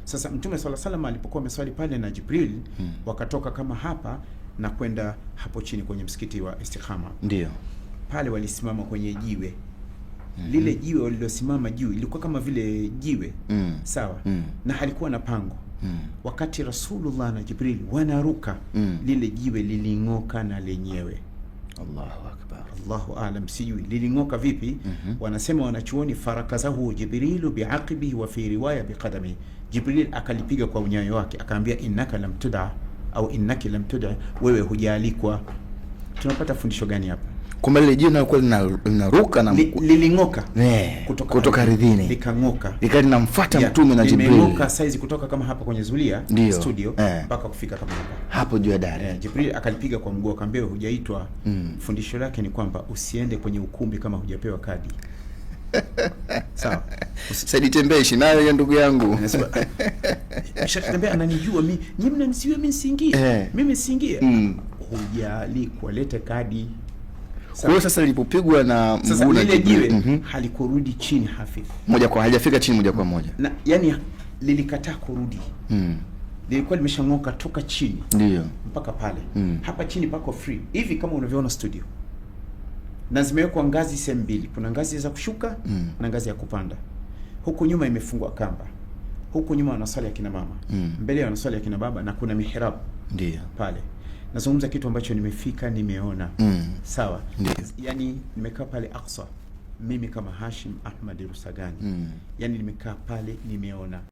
Sasa Mtume sallallahu alaihi wasallam alipokuwa ameswali pale na Jibril, wakatoka kama hapa na kwenda hapo chini kwenye msikiti wa Istikhama. Ndio. Pale walisimama kwenye jiwe. Lile jiwe walilosimama juu ilikuwa kama vile jiwe. Sawa? Na halikuwa na pango. Wakati Rasulullah na Jibril wanaruka, lile jiwe liling'oka na lenyewe. Allahu akbar. Allahu aalam, sijui liling'oka vipi. Wanasema wanachuoni, farakazahu Jibrilu biaqibihi wa fi riwaya biqadami. Jibril akalipiga kwa unyayo wake, akaambia innaka lam tud'a au innaki lam tud'a, wewe hujaalikwa. Tunapata fundisho gani hapa? Kumbe lile jiwe nalikuwa linaruka na liling'oka kutoka ardhini, likang'oka, likali linamfuata Mtume na Jibril. Limeng'oka size kutoka kama hapa kwenye zulia studio mpaka kufika kama hapo juu ya dari. Jibril akalipiga kwa mguu, akamwambia hujaitwa. Fundisho lake ni kwamba usiende kwenye ukumbi kama hujapewa kadi. Sawa. Usitembeshi nayo ya ndugu yangu. Shakatembea ananijua mimi, nyinyi mnanisiwe mimi siingie. Mimi siingie. Hujalikuwa, lete kadi. Kwa hiyo sasa lilipopigwa na mguu na jiwe halikurudi chini Hafidh. Moja kwa hajafika chini moja kwa moja. Na yani lilikataa kurudi. Lilikuwa limeshang'oka toka chini. Ndio. Mpaka pale. Hapa chini pako free. Hivi kama unavyoona studio. Na zimewekwa ngazi sehemu mbili. Kuna ngazi za kushuka na ngazi ya kupanda. Huku nyuma imefungwa kamba. Huku nyuma wanaswali akina mama. Mbele wanaswali akina baba na kuna mihrab. Ndio. Pale. Nazungumza kitu ambacho nimefika nimeona. Sawa. Ndiyo. Yani nimekaa pale Aqsa. Mimi kama Hashim Ahmad Rusagani. Yani nimekaa pale nimeona.